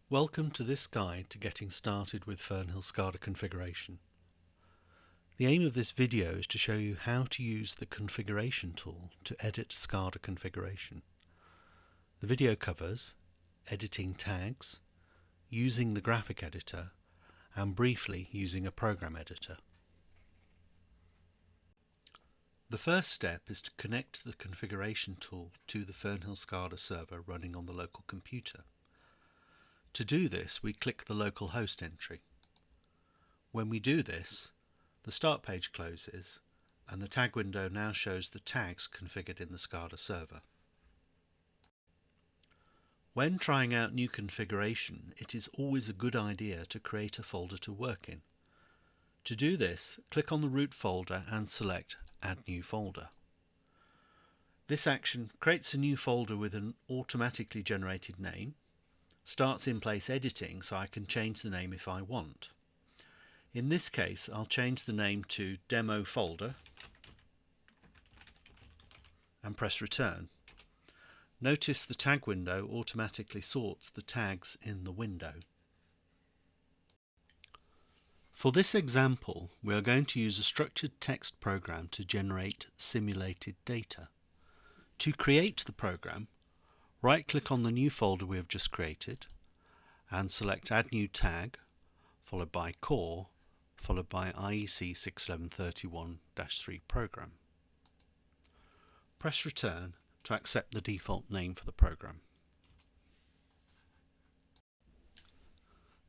Welcome to this guide to getting started with Fernhill SCADA configuration. The aim of this video is to show you how to use the configuration tool to edit SCADA configuration. The video covers editing tags, using the graphic editor, and briefly using a program editor. The first step is to connect the configuration tool to the Fernhill SCADA server running on the local computer. To do this, we click the local host entry. When we do this, the start page closes and the tag window now shows the tags configured in the SCADA server. When trying out new configuration, it is always a good idea to create a folder to work in. To do this, click on the root folder and select Add New Folder. This action creates a new folder with an automatically generated name, starts in place editing so I can change the name if I want. In this case, I'll change the name to Demo Folder and press Return. Notice the tag window automatically sorts the tags in the window. For this example, we are going to use a structured text program to generate simulated data. To create the program, right-click on the new folder we have just created and select Add New Tag, followed by Core, followed by IEC 61131-3 Program. Press Return to accept the default name for the program.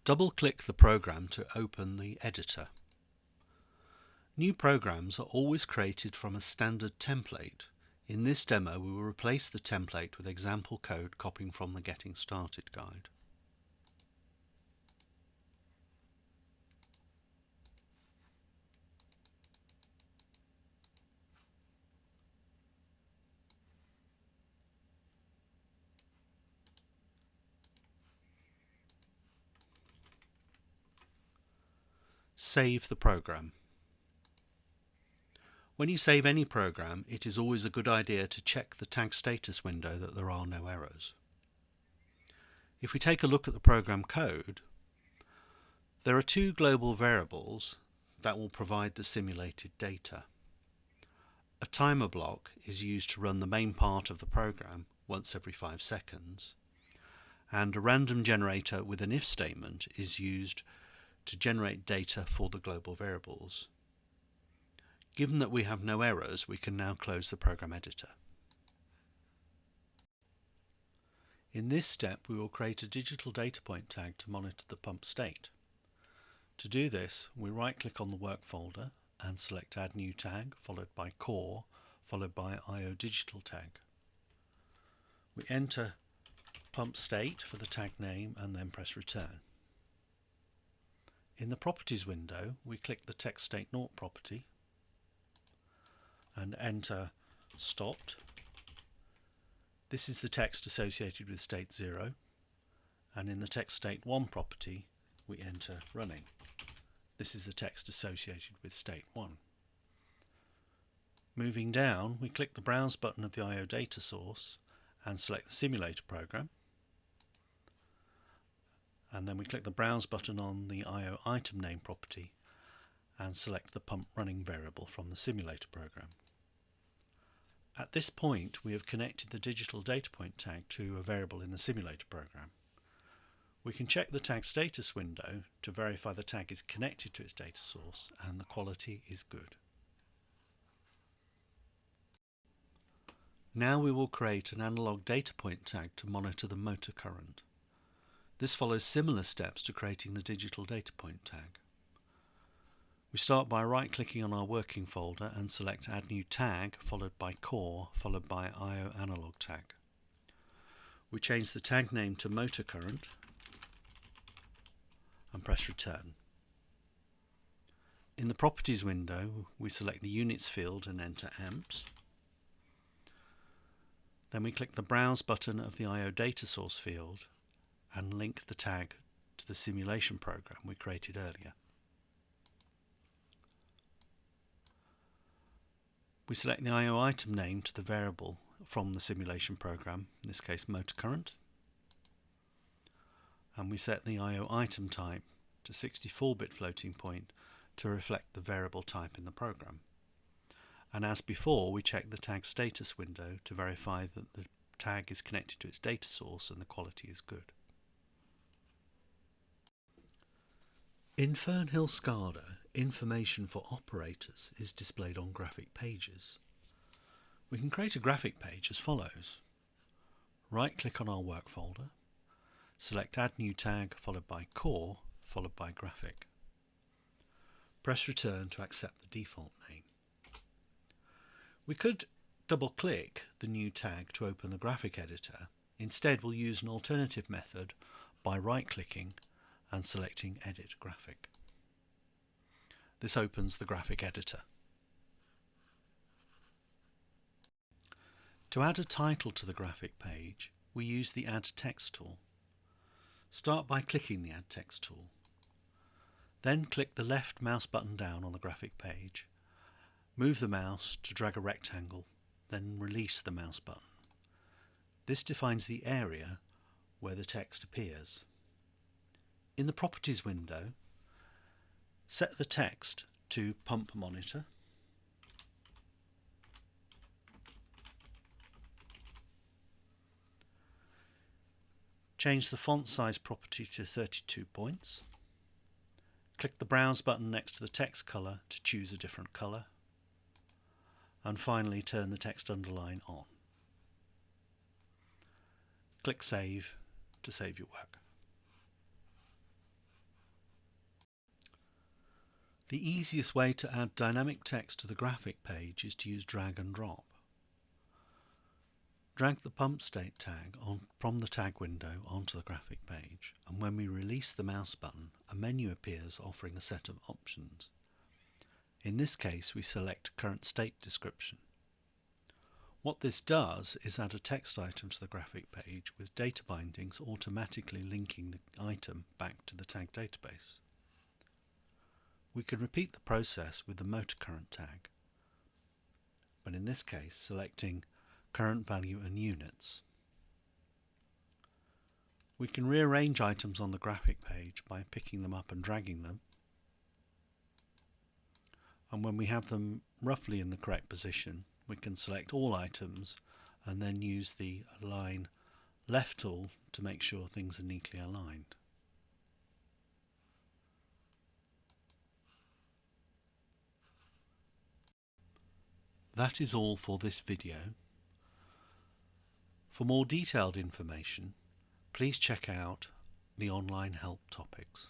Double-click the program to open the editor. New programs are always created from a standard template. In this demo, we will replace the template with example code copying from the Getting Started guide. Save the program. When you save any program, it is always a good idea to check the tag status window that there are no errors. If we take a look at the program code, there are two global variables that will provide the simulated data. A timer block is used to run the main part of the program once every 5 seconds, and a random generator with an if statement is used to generate data for the global variables. Given that we have no errors, we can now close the program editor. In this step, we will create a digital data point tag to monitor the pump state. To do this, we right-click on the work folder and select Add New Tag, followed by Core, followed by IO Digital Tag. We enter pump state for the tag name and then press Return. In the Properties window, we click the Text State Naught property and enter Stopped. This is the text associated with state 0, and in the Text State 1 property, we enter Running. This is the text associated with state 1. Moving down, we click the Browse button of the IO data source and select the simulator program. And then we click the Browse button on the IO item name property and select the pump running variable from the simulator program. At this point, we have connected the digital data point tag to a variable in the simulator program. We can check the tag status window to verify the tag is connected to its data source and the quality is good. Now we will create an analog data point tag to monitor the motor current. This follows similar steps to creating the digital data point tag. We start by right-clicking on our working folder and select Add New Tag, followed by Core, followed by IO Analog Tag. We change the tag name to Motor Current and press Return. In the Properties window, we select the Units field and enter amps. Then we click the Browse button of the IO data source field and link the tag to the simulation program we created earlier. We select the IO item name to the variable from the simulation program, in this case motor current, and we set the I/O item type to 64-bit floating point to reflect the variable type in the program. And as before, we check the tag status window to verify that the tag is connected to its data source and the quality is good. In Fernhill SCADA, information for operators is displayed on graphic pages. We can create a graphic page as follows. Right-click on our work folder, select Add New Tag followed by Core followed by Graphic. Press Return to accept the default name. We could double-click the new tag to open the graphic editor. Instead, we'll use an alternative method by right-clicking and selecting Edit Graphic. This opens the graphic editor. To add a title to the graphic page, we use the Add Text tool. Start by clicking the Add Text tool. Then click the left mouse button down on the graphic page. Move the mouse to drag a rectangle, then release the mouse button. This defines the area where the text appears. In the Properties window, set the text to Pump Monitor. Change the font size property to 32 points. Click the Browse button next to the text colour to choose a different colour. And finally turn the text underline on. Click Save to save your work. The easiest way to add dynamic text to the graphic page is to use drag and drop. Drag the pump state tag from the tag window onto the graphic page, and when we release the mouse button, a menu appears offering a set of options. In this case, we select Current State Description. What this does is add a text item to the graphic page with data bindings automatically linking the item back to the tag database. We can repeat the process with the motor current tag, but in this case selecting Current Value and Units. We can rearrange items on the graphic page by picking them up and dragging them, and when we have them roughly in the correct position, we can select all items and then use the Align Left tool to make sure things are neatly aligned. That is all for this video. For more detailed information, please check out the online help topics.